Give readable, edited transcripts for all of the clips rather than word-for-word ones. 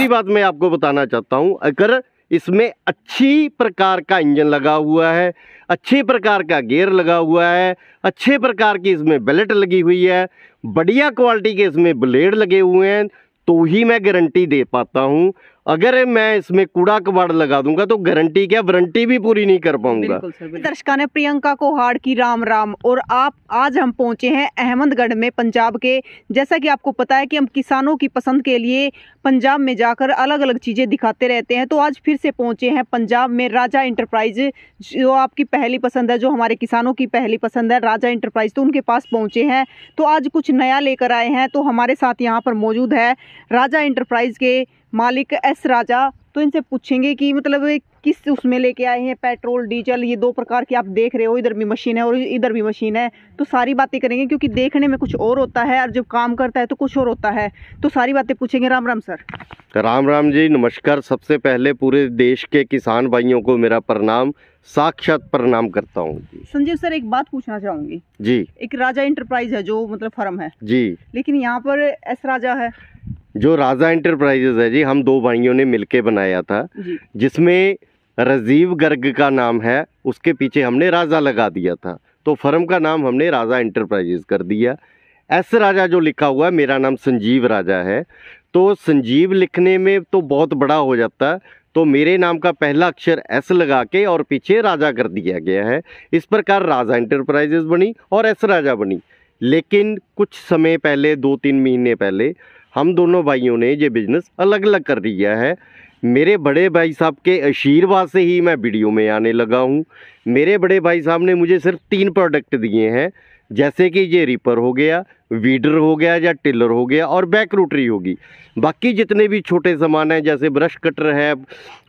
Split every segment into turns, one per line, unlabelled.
दूसरी बात मैं आपको बताना चाहता हूँ, अगर इसमें अच्छी प्रकार का इंजन लगा हुआ है, अच्छे प्रकार का गियर लगा हुआ है, अच्छे प्रकार की इसमें बेल्ट लगी हुई है, बढ़िया क्वालिटी के इसमें ब्लेड लगे हुए हैं, तो ही मैं गारंटी दे पाता हूँ। अगर मैं इसमें कूड़ा कबाड़ लगा दूंगा तो गारंटी क्या, वारंटी भी पूरी नहीं कर पाऊंगा।
दर्शकों ने प्रियंका को हार्ड की राम राम। और आज हम पहुंचे हैं अहमदगढ़ में, पंजाब के। जैसा कि आपको पता है कि हम किसानों की पसंद के लिए पंजाब में जाकर अलग अलग चीजें दिखाते रहते हैं, तो आज फिर से पहुंचे हैं पंजाब में राजा इंटरप्राइज, जो आपकी पहली पसंद है, जो हमारे किसानों की पहली पसंद है, राजा इंटरप्राइज। तो उनके पास पहुंचे हैं, तो आज कुछ नया लेकर आए हैं। तो हमारे साथ यहाँ पर मौजूद है राजा इंटरप्राइज के मालिक एस राजा। तो इनसे पूछेंगे कि मतलब किस उसमें लेके आए हैं, पेट्रोल डीजल, ये दो प्रकार की आप देख रहे हो, इधर भी मशीन है और इधर भी मशीन है। तो सारी बातें करेंगे, क्योंकि देखने में कुछ और होता है और जब काम करता है तो कुछ और होता है। तो सारी बातें पूछेंगे। राम राम सर।
राम राम जी, नमस्कार। सबसे पहले पूरे देश के किसान भाइयों को मेरा प्रणाम, साक्षात प्रणाम करता हूँ जी।
संजीव सर, एक बात पूछना चाहूंगी
जी।
एक राजा इंटरप्राइज है जो मतलब फर्म है
जी,
लेकिन यहाँ पर एस राजा है।
जो राजा इंटरप्राइजेज है जी, हम दो भाइयों ने मिलके बनाया था
जी।
जिसमें राजीव गर्ग का नाम है, उसके पीछे हमने राजा लगा दिया था, तो फर्म का नाम हमने राजा इंटरप्राइजेज कर दिया। एस राजा जो लिखा हुआ है, मेरा नाम संजीव राजा है, तो संजीव लिखने में तो बहुत बड़ा हो जाता, तो मेरे नाम का पहला अक्षर एस लगा के और पीछे राजा कर दिया गया है। इस प्रकार राजा इंटरप्राइजेज बनी और एस राजा बनी। लेकिन कुछ समय पहले, 2-3 महीने पहले, हम दोनों भाइयों ने ये बिजनेस अलग अलग कर लिया है। मेरे बड़े भाई साहब के आशीर्वाद से ही मैं वीडियो में आने लगा हूँ। मेरे बड़े भाई साहब ने मुझे सिर्फ 3 प्रोडक्ट दिए हैं, जैसे कि ये रीपर हो गया, वीडर हो गया या टिलर हो गया और बैक रोटरी होगी। बाकी जितने भी छोटे सामान हैं, जैसे ब्रश कटर है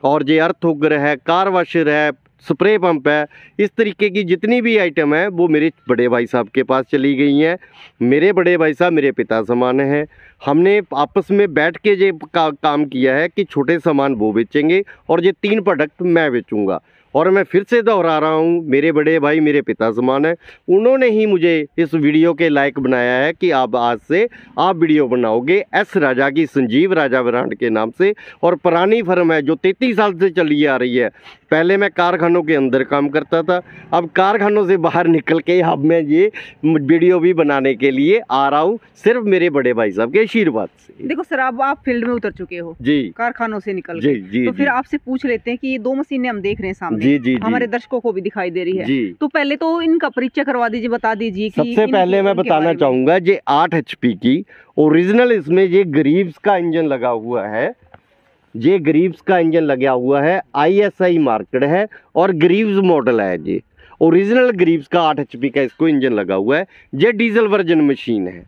और ये अर्थ हुगर है, कार वॉशर है, स्प्रे पंप है, इस तरीके की जितनी भी आइटम है वो मेरे बड़े भाई साहब के पास चली गई हैं। मेरे बड़े भाई साहब मेरे पिता समान हैं। हमने आपस में बैठ के ये काम किया है कि छोटे सामान वो बेचेंगे और ये 3 प्रोडक्ट मैं बेचूंगा। और मैं फिर से दोहरा रहा हूँ, मेरे बड़े भाई मेरे पिता समान हैं। उन्होंने ही मुझे इस वीडियो के लायक बनाया है कि आप आज से आप वीडियो बनाओगे एस राजा की, संजीव राजा ब्रांड के नाम से। और पुरानी फर्म है जो 33 साल से चली आ रही है। पहले मैं कारखानों के अंदर काम करता था, अब कारखानों से बाहर निकल के अब मैं ये वीडियो भी बनाने के लिए आ रहा हूँ, सिर्फ मेरे बड़े भाई साहब के आशीर्वाद से।
देखो सर, अब आप फील्ड में उतर चुके हो जी, कारखानों से निकल
जी,
के।
जी,
तो फिर
जी।
आपसे पूछ लेते हैं कि ये 2 मशीनें हम देख रहे हैं सामने,
जी, जी,
हमारे
जी।
दर्शकों को भी दिखाई दे रही है
जी।
तो पहले तो इनका परिचय करवा दीजिए, बता दीजिए कि
सबसे पहले मैं बताना चाहूँगा, ये 8 HP की ओरिजिनल, इसमें ये गरीब्स का इंजन लगा हुआ है। ये गरीब्स का इंजन लगा हुआ है, ISI मार्केट है और गरीब्स मॉडल है। ये ओरिजिनल गरीब्स का 8 HP का इसको इंजन लगा हुआ है। ये डीजल वर्जन मशीन है,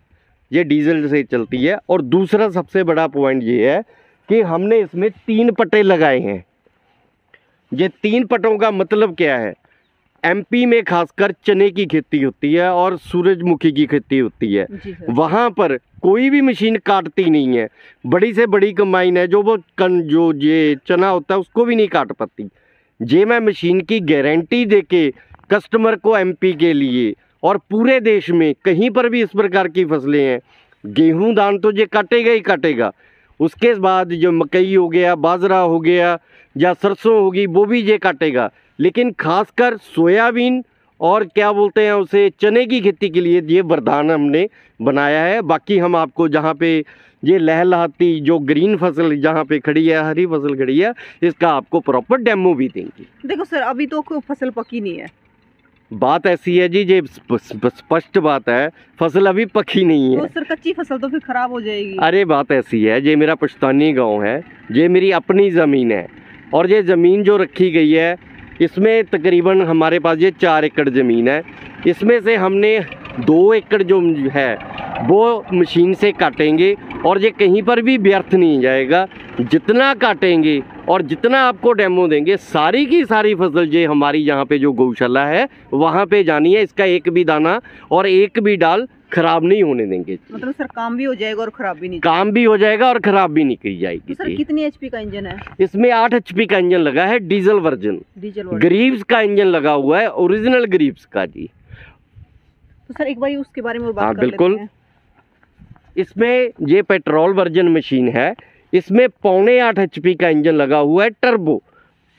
ये डीजल से चलती है। और दूसरा सबसे बड़ा पॉइंट ये है कि हमने इसमें 3 पट्टे लगाए हैं। ये 3 पट्टों का मतलब क्या है, MP में खासकर चने की खेती होती है और सूरजमुखी की खेती होती है, वहाँ पर कोई भी मशीन काटती नहीं है। बड़ी से बड़ी कंबाइन है जो जो ये चना होता है उसको भी नहीं काट पाती। ये मैं मशीन की गारंटी देके कस्टमर को MP के लिए और पूरे देश में कहीं पर भी इस प्रकार की फसलें हैं, गेहूं धान तो ये काटेगा ही काटेगा। उसके बाद जो मकई हो गया, बाजरा हो गया या सरसों होगी, वो भी ये काटेगा। लेकिन खासकर सोयाबीन और क्या बोलते हैं उसे, चने की खेती के लिए ये वरदान हमने बनाया है। बाकी हम आपको जहाँ पे ये लहलहाती जो ग्रीन फसल जहाँ पे खड़ी है, हरी फसल खड़ी है, इसका आपको प्रॉपर डेमो भी देंगे।
देखो सर, अभी तो कोई फसल पकी नहीं है।
बात ऐसी है जी, ये स्पष्ट बात है, फसल अभी पकी नहीं है।
तो सर कच्ची फसल तो फिर खराब हो जाएगी।
अरे बात ऐसी है, ये मेरा पुश्तैनी गांव है, ये मेरी अपनी ज़मीन है और ये ज़मीन जो रखी गई है इसमें तकरीबन हमारे पास ये 4 एकड़ ज़मीन है। इसमें से हमने 2 एकड़ जो है वो मशीन से काटेंगे और ये कहीं पर भी व्यर्थ नहीं जाएगा। जितना काटेंगे और जितना आपको डेमो देंगे, सारी की सारी फसल ये हमारी यहाँ पे जो गौशाला है वहाँ पे जानी है। इसका एक भी दाना और एक भी डाल खराब नहीं होने देंगे।
मतलब सर काम भी हो जाएगा और खराब भी नहीं,
काम भी हो जाएगा और खराब भी नहीं की जाएगी।
तो सर कितनी HP का इंजन है?
इसमें 8 HP का इंजन लगा है, डीजल वर्जन। गरीब्स का इंजन लगा हुआ है, ओरिजिनल गरीब्स का जी।
तो सर एक बार उसके बारे में बात कर
बिल्कुल।
लेते हैं।
इसमें ये पेट्रोल वर्जन मशीन है, इसमें 6.25 HP का इंजन लगा हुआ है टर्बो।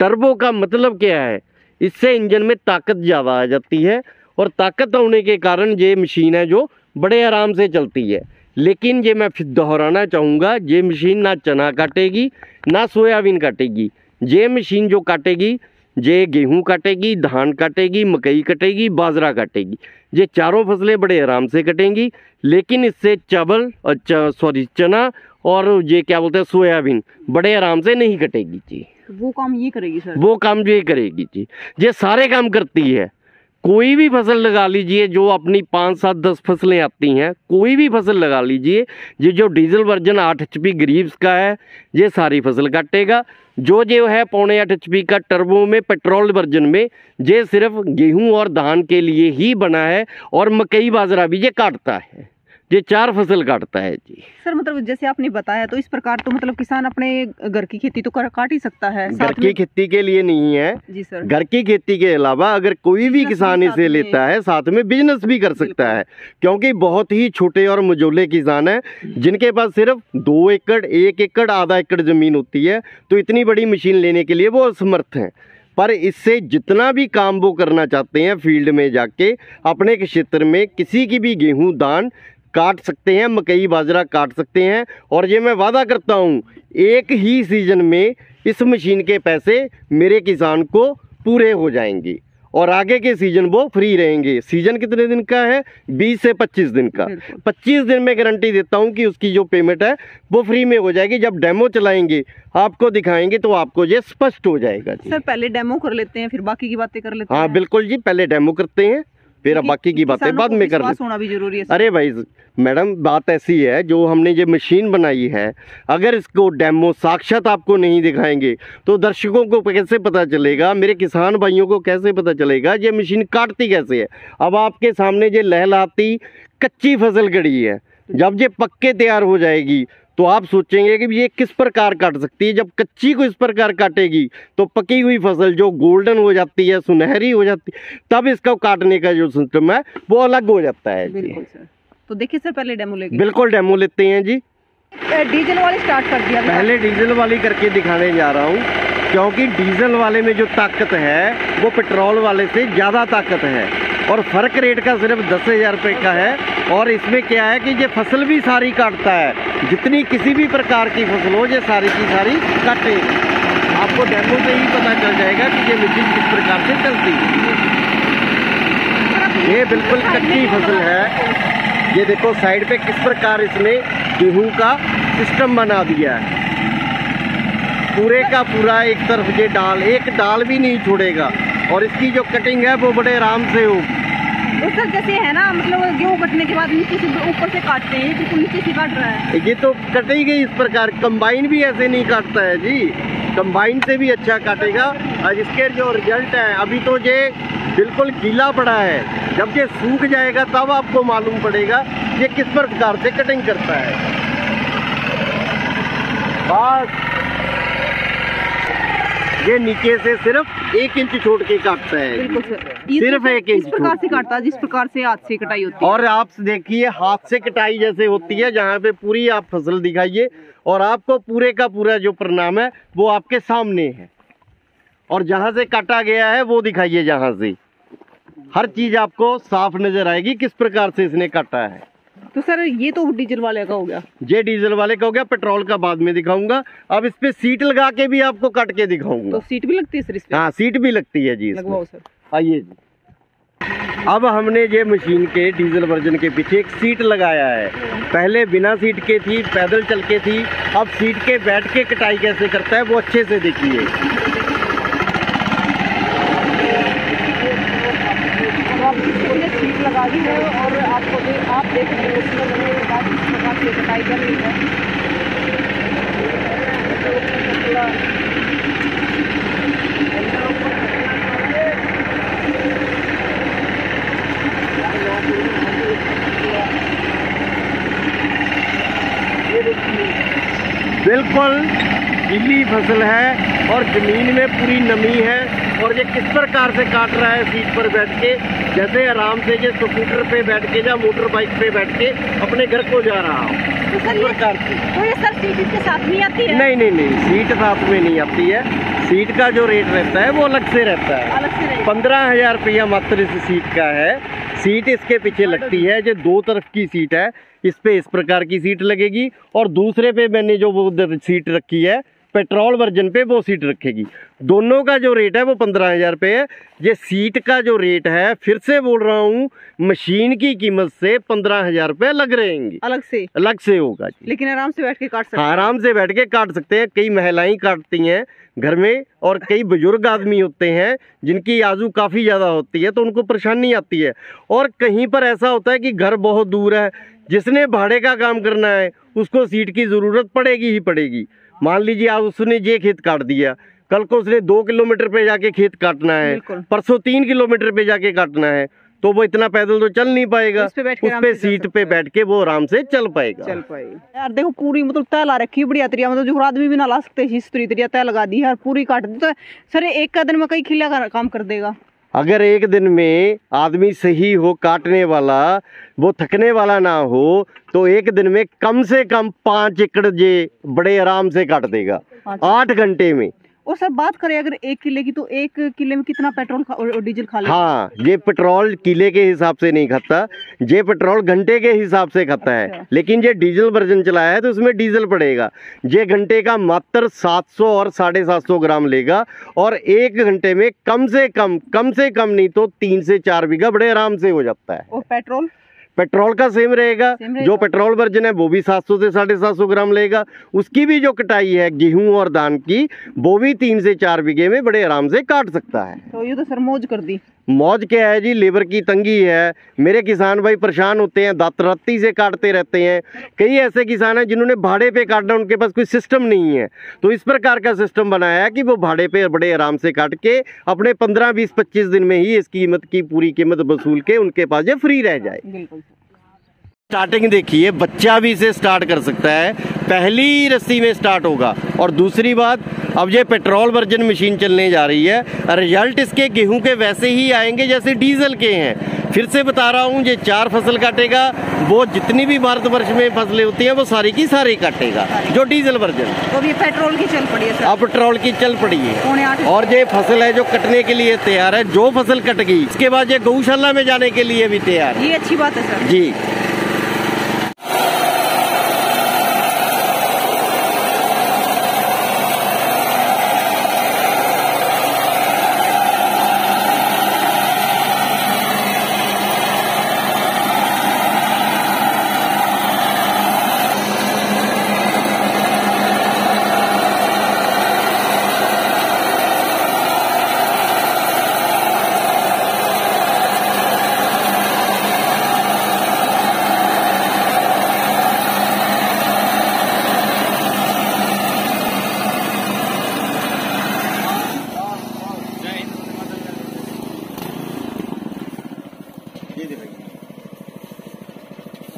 टर्बो का मतलब क्या है, इससे इंजन में ताकत ज़्यादा आ जाती है और ताकत होने के कारण ये मशीन है जो बड़े आराम से चलती है। लेकिन ये मैं फिर दोहराना चाहूँगा, ये मशीन ना चना काटेगी ना सोयाबीन काटेगी। ये मशीन जो काटेगी, ये गेहूँ काटेगी, धान काटेगी, मकई काटेगी, बाजरा काटेगी। ये चारों फसलें बड़े आराम से कटेंगी। लेकिन इससे चावल और चना और ये क्या बोलते हैं सोयाबीन बड़े आराम से नहीं कटेगी जी।
वो काम ये करेगी सर? वो
काम ये करेगी जी। ये सारे काम करती है। कोई भी फसल लगा लीजिए, जो अपनी 5, 7, 10 फसलें आती हैं, कोई भी फसल लगा लीजिए, ये जो डीजल वर्जन 8 HP ग्रीव्स का है ये सारी फसल काटेगा। जो है 6.25 HP का टर्बो में पेट्रोल वर्जन में ये सिर्फ गेहूं और धान के लिए ही बना है और मकई बाजरा भी ये काटता है। ये 4 फसल काटता है जी।
सर मतलब जैसे आपने बताया तो इस प्रकार तो मतलब किसान अपने घर की खेती तो काट ही सकता है।
घर की खेती के लिए नहीं है
जी सर।
घर की खेती के अलावा अगर कोई भी किसान इसे लेता है साथ में बिजनेस भी कर सकता है। क्योंकि बहुत ही छोटे और मझोले किसान हैं जिनके पास सिर्फ 2 एकड़, 1 एकड़, आधा एकड़ जमीन होती है, तो इतनी बड़ी मशीन लेने के लिए वो असमर्थ हैं। पर इससे जितना भी काम वो करना चाहते हैं फील्ड में जाके अपने क्षेत्र में किसी की भी गेहूं धान काट सकते हैं, मकई बाजरा काट सकते हैं। और ये मैं वादा करता हूँ एक ही सीजन में इस मशीन के पैसे मेरे किसान को पूरे हो जाएंगे और आगे के सीजन वो फ्री रहेंगे। सीजन कितने दिन का है? 20 से 25 दिन का। 25 दिन में गारंटी देता हूँ कि उसकी जो पेमेंट है वो फ्री में हो जाएगी। जब डेमो चलाएंगे आपको दिखाएंगे तो आपको ये स्पष्ट हो जाएगा जी।
सर पहले डेमो कर लेते हैं फिर बाकी की बातें कर लेते हैं।
हाँ बिल्कुल जी, पहले डेमो करते हैं फिर अब बाकी की बातें बाद में कर लेते
होना भी जरूरी है।
अरे भाई मैडम बात ऐसी है, जो हमने ये मशीन बनाई है अगर इसको डेमो साक्षात आपको नहीं दिखाएंगे तो दर्शकों को कैसे पता चलेगा, मेरे किसान भाइयों को कैसे पता चलेगा ये मशीन काटती कैसे है। अब आपके सामने ये लहलहाती कच्ची फसल गड़ी है, जब ये पक्के तैयार हो जाएगी तो आप सोचेंगे कि ये किस प्रकार काट सकती है। जब कच्ची को इस प्रकार काटेगी तो पकी हुई फसल जो गोल्डन हो जाती है, सुनहरी हो जाती है, तब इसका काटने का जो सिस्टम है वो अलग हो जाता है।
बिल्कुल सर। तो देखिए सर पहले डेमो लेंगे।
बिल्कुल डेमो लेते हैं जी।
डीजल वाली स्टार्ट कर दिया।
पहले डीजल वाली करके दिखाने जा रहा हूँ क्योंकि डीजल वाले में जो ताकत है वो पेट्रोल वाले से ज़्यादा ताकत है और फ़र्क रेट का सिर्फ 10,000 रुपये का है। और इसमें क्या है कि ये फसल भी सारी काटता है, जितनी किसी भी प्रकार की फसल हो ये सारी की सारी काटेगी। आपको डेमो से ही पता चल जाएगा कि ये मशीन किस प्रकार से चलती है। ये बिल्कुल कच्ची फसल है। ये देखो साइड पे किस प्रकार इसने गेहूं का सिस्टम बना दिया है। पूरे का पूरा एक तरफ ये डाल, एक डाल भी नहीं छोड़ेगा और इसकी जो कटिंग है वो बड़े आराम से होगी।
तो सर जैसे है ना मतलब गेहूं कटने के बाद नीचे से ऊपर से काटते हैं, ये तो नीचे से काट रहा है।
ये तो कटेगी गई इस प्रकार। कंबाइन भी ऐसे नहीं काटता है जी, कंबाइन से भी अच्छा काटेगा। और इसके जो रिजल्ट है अभी तो ये बिल्कुल गीला पड़ा है, जब ये सूख जाएगा तब आपको मालूम पड़ेगा ये किस प्रकार से कटिंग करता है। बस ये नीचे से सिर्फ 1 इंच छोड़ के काटता है।
बिल्कुल सर।
सिर्फ 1 इंच
इस प्रकार से काटता है जिस प्रकार से हाथ से कटाई होती है।
और आप देखिए हाथ से कटाई जैसे होती है, जहाँ पे पूरी आप फसल दिखाइए और आपको पूरे का पूरा जो परिणाम है वो आपके सामने है। और जहाँ से काटा गया है वो दिखाइए, जहाँ से हर चीज आपको साफ नजर आएगी किस प्रकार से इसने काटा है।
तो सर ये तो डीजल वाले का हो गया।
ये डीजल वाले का हो गया, पेट्रोल का बाद में दिखाऊंगा। अब इस पे सीट लगा के भी आपको काट के दिखाऊंगा।
तो सीट भी लगती है सर इस पे?
हाँ सीट भी लगती है जी।
लगवाओ सर।
आइए जी। अब हमने ये मशीन के डीजल वर्जन के पीछे एक सीट लगाया है। पहले बिना सीट के थी, पैदल चल के थी, अब सीट के बैठ के कटाई कैसे करता है वो अच्छे से देखिए।
सीट लगा दी है और आपको आप देख रहे हैं किस प्रकार से कटाई कर रही है।
बिल्कुल गीली फसल है और जमीन में पूरी नमी है, और ये किस प्रकार से काट रहा है सीट पर बैठ के, जैसे आराम से ये स्कूटर पे बैठ के या मोटर बाइक पे बैठ के अपने घर को जा रहा हो।
तो सर ये सर सीट इसके साथ नहीं आती है?
नहीं, सीट साथ में नहीं आती है। सीट का जो रेट रहता है वो अलग से रहता है।
अलग से
15,000 रुपया मात्र इस सीट का है। सीट इसके पीछे लगती है, जो दो तरफ की सीट है, इस पे इस प्रकार की सीट लगेगी, और दूसरे पे मैंने जो वो सीट रखी है पेट्रोल वर्जन पे वो सीट रखेगी। दोनों का जो रेट है वो 15,000 रुपये है। ये सीट का जो रेट है, फिर से बोल रहा हूँ, मशीन की कीमत से 15,000 रुपये अलग रहेंगे, अलग से होगा जी।
लेकिन आराम से बैठ के काट सकते हैं।
हाँ, आराम से बैठ के काट सकते हैं। कई महिलाएं काटती हैं घर में, और कई बुजुर्ग आदमी होते हैं जिनकी आयु काफ़ी ज़्यादा होती है, तो उनको परेशानी आती है। और कहीं पर ऐसा होता है कि घर बहुत दूर है, जिसने भाड़े का काम करना है उसको सीट की ज़रूरत पड़ेगी ही पड़ेगी। मान लीजिए आज उसने ये खेत काट दिया, कल को उसने 2 किलोमीटर पे जाके खेत काटना है, परसों 3 किलोमीटर पे जाके काटना है, तो वो इतना पैदल तो चल नहीं पाएगा। उस पे सीट पे बैठ के वो आराम से चल पाएगा।
यार देखो, पूरी मतलब तय ला रखी है बढ़िया तरिया, मतलब जो आदमी भी ना ला सकते इस तरिया तय लगा दी है, पूरी काट दी। तो सर एक का दिन में कई खिला काम कर देगा।
अगर एक दिन में आदमी सही हो, काटने वाला, वो थकने वाला ना हो, तो एक दिन में कम से कम 5 एकड़ जे बड़े आराम से काट देगा 8 घंटे में।
और सर बात करें अगर 1 किले की, तो 1 किले में कितना पेट्रोल और डीजल खा लेगा?
हाँ, ये पेट्रोल किले के हिसाब से नहीं खाता, ये पेट्रोल घंटे के हिसाब से खाता है। लेकिन ये डीजल वर्जन चलाया है तो उसमें डीजल पड़ेगा। ये घंटे का मात्र 700 और 750 ग्राम लेगा, और 1 घंटे में कम से कम नहीं तो 3 से 4 बीघा बड़े आराम से हो जाता है।
और
पेट्रोल का सेम रहेगा। जो पेट्रोल वर्जन है वो भी 700 से 750 ग्राम लेगा। उसकी भी जो कटाई है गेहूं और धान की, वो भी 3 से 4 बीघे में बड़े आराम से काट सकता है।
तो ये तो सर मौज कर दी।
मौज क्या है जी, लेबर की तंगी है। मेरे किसान भाई परेशान होते हैं, दातरत्ती से काटते रहते हैं। कई ऐसे किसान हैं जिन्होंने भाड़े पे काटना, उनके पास कोई सिस्टम नहीं है, तो इस प्रकार का सिस्टम बनाया है कि वो भाड़े पे बड़े आराम से काट के अपने 15, 20, 25 दिन में ही इस कीमत की पूरी कीमत वसूल के उनके पास ये फ्री रह जाए। स्टार्टिंग देखिए, बच्चा भी इसे स्टार्ट कर सकता है, पहली रस्सी में स्टार्ट होगा। और दूसरी बात, अब ये पेट्रोल वर्जन मशीन चलने जा रही है, रिजल्ट इसके गेहूं के वैसे ही आएंगे जैसे डीजल के हैं। फिर से बता रहा हूँ, ये 4 फसल काटेगा, वो जितनी भी भारतवर्ष में फसलें होती हैं वो सारी की सारी काटेगा, जो डीजल वर्जन।
तो ये पेट्रोल की चल पड़ी है सर।
अब पेट्रोल की चल पड़ी है, और ये फसल है जो कटने के लिए तैयार है। जो फसल कट गई इसके बाद ये गौशाला में जाने के लिए भी तैयार है।
ये अच्छी बात है सर
जी।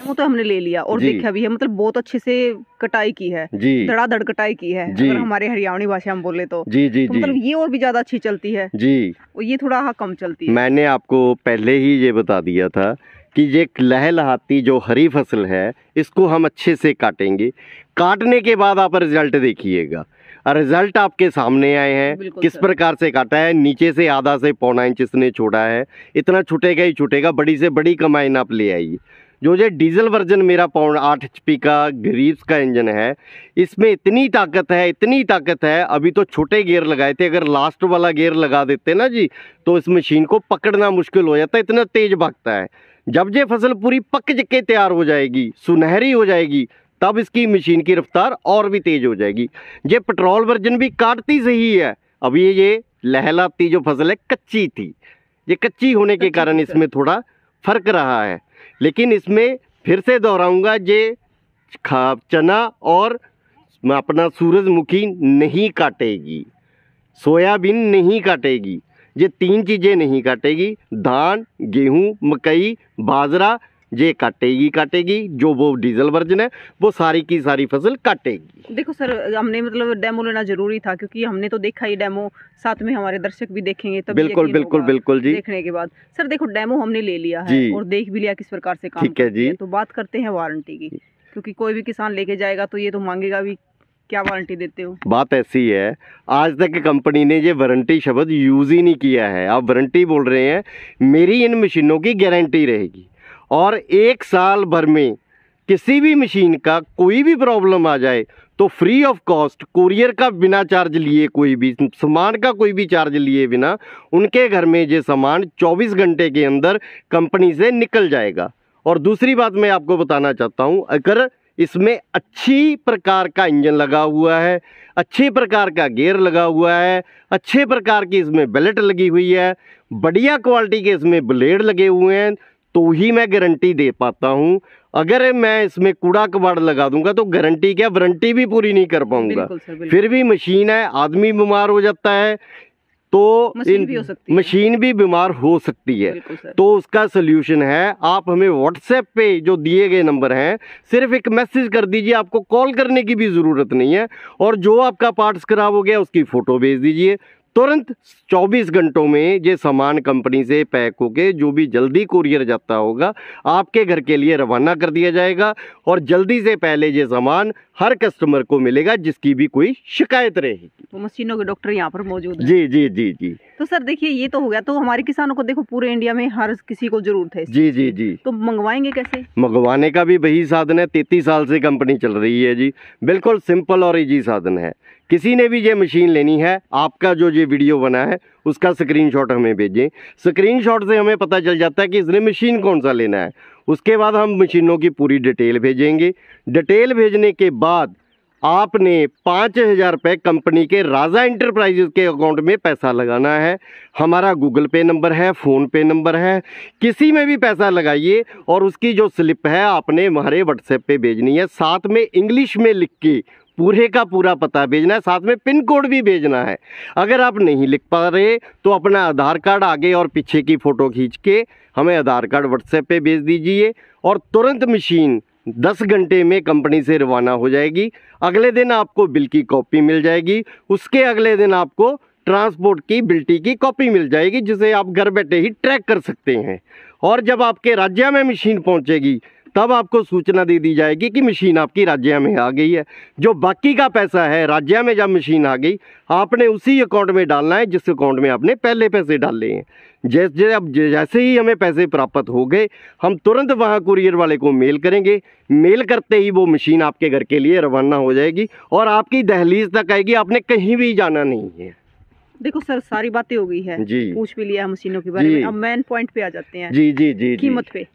वो तो हमने ले लिया और देखा भी है, मतलब बहुत अच्छे से कटाई की है, धड़ाधड़ कटाई की है। अगर हमारे हरियाणवी भाषा में बोले तो मतलब ये और भी ज्यादा अच्छी चलती है जी, और ये थोड़ा कम चलती है।
मैंने आपको पहले ही ये बता दिया था कि ये लहलहाती जो हरी फसल है, इसको हम अच्छे से काटेंगे। काटने के बाद आप रिजल्ट देखिएगा। रिजल्ट आपके सामने आए हैं, किस प्रकार से काटा है। नीचे से आधा से पौना इंच इसने छोड़ा है, इतना छूटेगा ही छूटेगा। बड़ी से बड़ी कमाई आप ले आइए। जो ये डीजल वर्जन मेरा 8 HP का ग्रीव्स का इंजन है, इसमें इतनी ताकत है। अभी तो छोटे गियर लगाए थे, अगर लास्ट वाला गियर लगा देते ना जी, तो इस मशीन को पकड़ना मुश्किल हो जाता है, इतना तेज भागता है। जब ये फसल पूरी पक के तैयार हो जाएगी, सुनहरी हो जाएगी, तब इसकी मशीन की रफ्तार और भी तेज हो जाएगी। ये पेट्रोल वर्जन भी काटती सही है। अभी ये लहलाती जो फसल है कच्ची थी, ये कच्ची होने के कारण इसमें थोड़ा फर्क रहा है। लेकिन इसमें फिर से दोहराऊंगा, ये चना और अपना सूरजमुखी नहीं काटेगी, सोयाबीन नहीं काटेगी, ये 3 चीज़ें नहीं काटेगी। धान, गेहूं, मकई, बाजरा ये काटेगी काटेगी, जो वो डीजल वर्जन है वो सारी की सारी फसल काटेगी।
देखो सर, हमने मतलब डेमो लेना जरूरी था, क्योंकि हमने तो देखा ही डेमो, साथ में हमारे दर्शक भी देखेंगे तब
बिल्कुल बिल्कुल बिल्कुल जी।
देखने के बाद सर देखो, डेमो हमने ले लिया है और देख भी लिया किस प्रकार से काम
ठीक है जी।
तो बात करते हैं वारंटी की, क्योंकि कोई भी किसान लेके जाएगा तो ये तो मांगेगा भी, क्या वारंटी देते हो? बात
ऐसी है, आज तक कंपनी ने ये वारंटी शब्द यूज ही नहीं किया है। आप वारंटी बोल रहे हैं, मेरी इन मशीनों की गारंटी रहेगी और 1 साल भर में किसी भी मशीन का कोई भी प्रॉब्लम आ जाए तो फ्री ऑफ कॉस्ट, कुरियर का बिना चार्ज लिए, कोई भी सामान का कोई भी चार्ज लिए बिना उनके घर में ये सामान 24 घंटे के अंदर कंपनी से निकल जाएगा। और दूसरी बात मैं आपको बताना चाहता हूँ, अगर इसमें अच्छी प्रकार का इंजन लगा हुआ है, अच्छे प्रकार का गियर लगा हुआ है, अच्छे प्रकार की इसमें बेल्ट लगी हुई है, बढ़िया क्वालिटी के इसमें ब्लेड लगे हुए हैं, तो ही मैं गारंटी दे पाता हूँ। अगर मैं इसमें कूड़ा कबाड़ लगा दूंगा तो गारंटी क्या, वारंटी भी पूरी नहीं कर पाऊंगा। फिर भी मशीन है, आदमी बीमार हो जाता है तो मशीन भी बीमार हो सकती है। तो उसका सल्यूशन है, आप हमें व्हाट्सएप पे जो दिए गए नंबर हैं सिर्फ एक मैसेज कर दीजिए, आपको कॉल करने की भी ज़रूरत नहीं है, और जो आपका पार्ट्स खराब हो गया उसकी फ़ोटो भेज दीजिए। तुरंत 24 घंटों में ये सामान कंपनी से पैक होके जो भी जल्दी कुरियर जाता होगा आपके घर के लिए रवाना कर दिया जाएगा, और जल्दी से पहले ये सामान हर कस्टमर को मिलेगा जिसकी भी कोई शिकायत रहेगी।
तो मशीनों के डॉक्टर यहाँ पर मौजूद हैं।
जी जी जी जी।
तो सर देखिए, ये तो हो गया, तो हमारे किसानों को देखो पूरे इंडिया में हर किसी को जरूरत है।
जी जी जी।
तो मंगवाएंगे कैसे?
मंगवाने का भी वही साधन है, 33 साल से कंपनी चल रही है जी। बिल्कुल सिंपल और इजी साधन है। किसी ने भी ये मशीन लेनी है, आपका जो ये वीडियो बना है उसका स्क्रीनशॉट हमें भेजें। स्क्रीनशॉट से हमें पता चल जाता है कि इसने मशीन कौन सा लेना है। उसके बाद हम मशीनों की पूरी डिटेल भेजेंगे। डिटेल भेजने के बाद आपने 5,000 रुपये कंपनी के राजा इंटरप्राइजेज के अकाउंट में पैसा लगाना है। हमारा गूगल पे नंबर है, फ़ोन पे नंबर है, किसी में भी पैसा लगाइए और उसकी जो स्लिप है आपने हमारे व्हाट्सएप पे भेजनी है। साथ में इंग्लिश में लिख के पूरे का पूरा पता भेजना है, साथ में पिन कोड भी भेजना है। अगर आप नहीं लिख पा रहे तो अपना आधार कार्ड आगे और पीछे की फ़ोटो खींच के हमें आधार कार्ड व्हाट्सएप पे भेज दीजिए और तुरंत मशीन 10 घंटे में कंपनी से रवाना हो जाएगी। अगले दिन आपको बिल की कॉपी मिल जाएगी, उसके अगले दिन आपको ट्रांसपोर्ट की बिल्टी की कॉपी मिल जाएगी, जिसे आप घर बैठे ही ट्रैक कर सकते हैं। और जब आपके राज्य में मशीन पहुंचेगी तब आपको सूचना दे दी जाएगी कि मशीन आपकी राज्य में आ गई है। जो बाकी का पैसा है राज्य में जब मशीन आ गई आपने उसी अकाउंट में डालना है जिस अकाउंट में आपने पहले पैसे डाले हैं। जैसे ही हमें पैसे प्राप्त हो गए हम तुरंत वहाँ कुरियर वाले को मेल करेंगे। मेल करते ही वो मशीन आपके घर के लिए रवाना हो जाएगी और आपकी दहलीज तक आएगी, आपने कहीं भी जाना नहीं है।
देखो सर, सारी बातें हो गई है
जी,
पूछ भी लिया मशीनों के बारे में। अब मेन पॉइंट पे आ जाते हैं।
जी जी जी।
कीमत पे,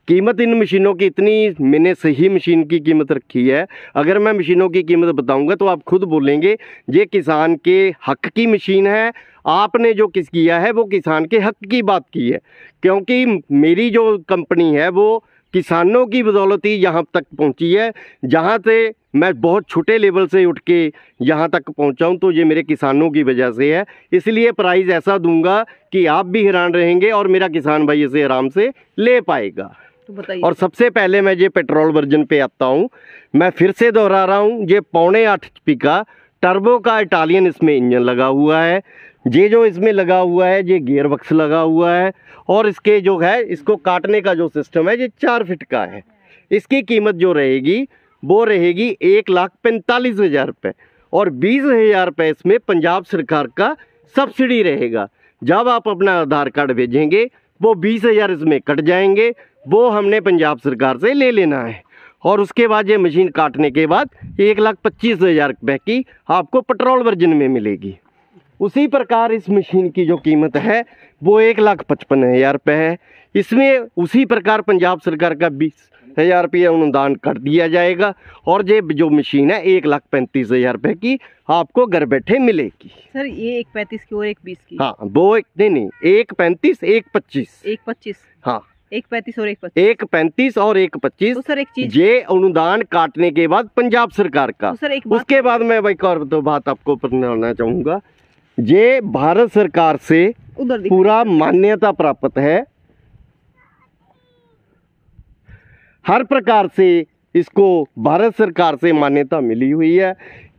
कीमत इन मशीनों की इतनी, मैंने सही मशीन की कीमत रखी है। अगर मैं मशीनों की कीमत बताऊंगा तो आप खुद बोलेंगे ये किसान के हक की मशीन है। आपने जो किस किया है वो किसान के हक की बात की है, क्योंकि मेरी जो कंपनी है वो किसानों की बदौलत ही यहाँ तक पहुँची है। जहाँ से मैं बहुत छोटे लेवल से उठ के यहाँ तक पहुँचा हूँ तो ये मेरे किसानों की वजह से है। इसलिए प्राइस ऐसा दूंगा कि आप भी हैरान रहेंगे और मेरा किसान भाई इसे आराम से ले पाएगा।
तो बताइए। और
सबसे पहले मैं ये पेट्रोल वर्जन पे आता हूँ। मैं फिर से दोहरा रहा हूँ, ये 6.5 HP का टर्बो का इटालियन इसमें इंजन लगा हुआ है। ये जो इसमें लगा हुआ है ये गियर बक्स लगा हुआ है और इसके जो है इसको काटने का जो सिस्टम है ये 4 फीट का है। इसकी कीमत जो रहेगी वो रहेगी 1,45,000 रुपये और 20,000 रुपये इसमें पंजाब सरकार का सब्सिडी रहेगा। जब आप अपना आधार कार्ड भेजेंगे वो 20,000 इसमें कट जाएंगे, वो हमने पंजाब सरकार से ले लेना है। और उसके बाद ये मशीन काटने के बाद 1,25,000 रुपये की आपको पेट्रोल वर्जन में मिलेगी। उसी प्रकार इस मशीन की जो कीमत है वो 1,55,000 रुपये है। इसमें उसी प्रकार पंजाब सरकार का 20,000 रुपये अनुदान कर दिया जाएगा और ये जो मशीन है 1,35,000 रुपये की आपको घर बैठे मिलेगी।
सर ये 1,35 की और 1,20 की?
हाँ, वो नहीं 1,35 1,25
1,25
हाँ
1,35 और 1,25
1,35 और 1,25।
तो सर एक चीज,
ये अनुदान काटने के बाद पंजाब सरकार का।
तो सर
उसके बाद मैं भाई और तो बात आपको बताना चाहूँगा, ये भारत सरकार से पूरा मान्यता प्राप्त है। हर प्रकार से इसको भारत सरकार से मान्यता मिली हुई है।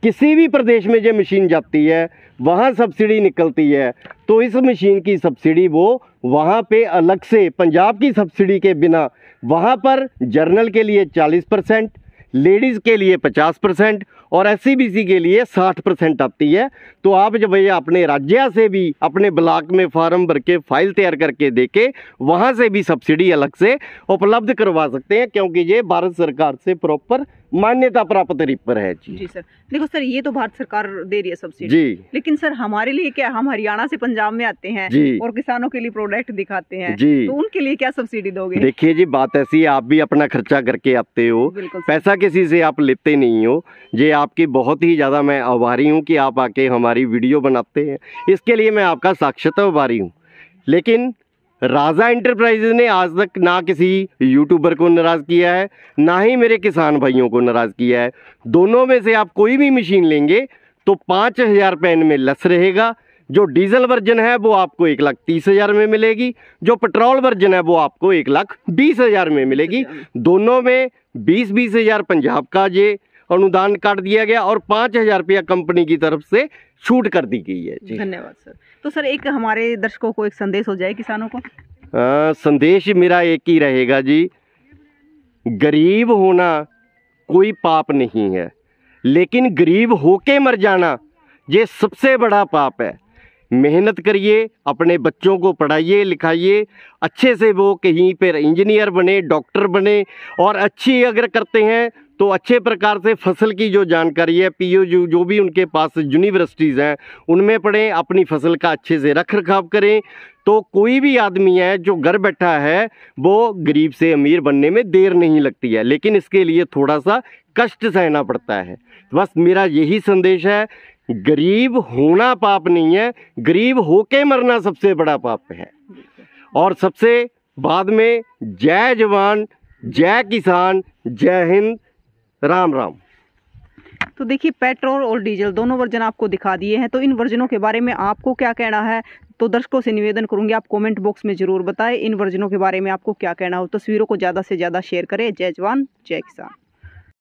किसी भी प्रदेश में जो मशीन जाती है वहाँ सब्सिडी निकलती है, तो इस मशीन की सब्सिडी वो वहाँ पे अलग से पंजाब की सब्सिडी के बिना वहाँ पर जर्नल के लिए 40%, लेडीज़ के लिए 50% और SCBC के लिए 60% आती है। तो आप जब भैया अपने राज्य से भी अपने ब्लॉक में फार्म भर के फाइल तैयार करके देके वहाँ से भी सब्सिडी अलग से उपलब्ध करवा सकते हैं, क्योंकि ये भारत सरकार से प्रॉपर मान्यता प्राप्त रिपर है जी।
जी सर, देखो सर, ये तो भारत सरकार दे रही है सब्सिडी
जी,
लेकिन सर हमारे लिए क्या, हम हरियाणा से पंजाब में आते हैं
जी
और किसानों के लिए प्रोडक्ट दिखाते हैं
जी।
तो उनके लिए क्या सब्सिडी दोगे?
देखिए जी, बात ऐसी है, आप भी अपना खर्चा करके आते हो,
बिल्कुल सर।
पैसा किसी से आप लेते नहीं हो। ये आपकी बहुत ही ज़्यादा मैं आभारी हूँ कि आप आके हमारी वीडियो बनाते हैं, इसके लिए मैं आपका साक्षात आभारी हूँ। लेकिन राजा इंटरप्राइजेज ने आज तक ना किसी यूट्यूबर को नाराज़ किया है, ना ही मेरे किसान भाइयों को नाराज़ किया है। दोनों में से आप कोई भी मशीन लेंगे तो 5,000 रुपये में लेस रहेगा। जो डीजल वर्जन है वो आपको 1,30,000 में मिलेगी, जो पेट्रोल वर्जन है वो आपको 1,20,000 में मिलेगी। दोनों में 20,000 पंजाब का ये अनुदान काट दिया गया और 5,000 रुपया कंपनी की तरफ से छूट कर दी गई है जी।
धन्यवाद सर। तो सर एक हमारे दर्शकों को एक संदेश हो जाए किसानों को।
संदेश मेरा एक ही रहेगा जी, गरीब होना कोई पाप नहीं है, लेकिन गरीब होके मर जाना ये सबसे बड़ा पाप है। मेहनत करिए, अपने बच्चों को पढ़ाइए लिखाइए, अच्छे से वो कहीं पर इंजीनियर बने, डॉक्टर बने, और अच्छी अगर करते हैं तो अच्छे प्रकार से फसल की जो जानकारी है, POU जो भी उनके पास यूनिवर्सिटीज़ हैं उनमें पढ़ें, अपनी फसल का अच्छे से रख रखाव करें। तो कोई भी आदमी है जो घर बैठा है वो गरीब से अमीर बनने में देर नहीं लगती है, लेकिन इसके लिए थोड़ा सा कष्ट सहना पड़ता है। बस मेरा यही संदेश है, गरीब होना पाप नहीं है, गरीब होके मरना सबसे बड़ा पाप है। और सबसे बाद में जय जवान, जय किसान, जय हिंद, राम राम।
तो देखिए, पेट्रोल और डीजल दोनों वर्जन आपको दिखा दिए हैं, तो इन वर्जनों के बारे में आपको क्या कहना है? तो दर्शकों से निवेदन करूंगी आप कमेंट बॉक्स में जरूर बताएं इन वर्जनों के बारे में आपको क्या कहना हो। तस्वीरों को ज़्यादा से ज़्यादा शेयर करें। जय जवान जय किसान।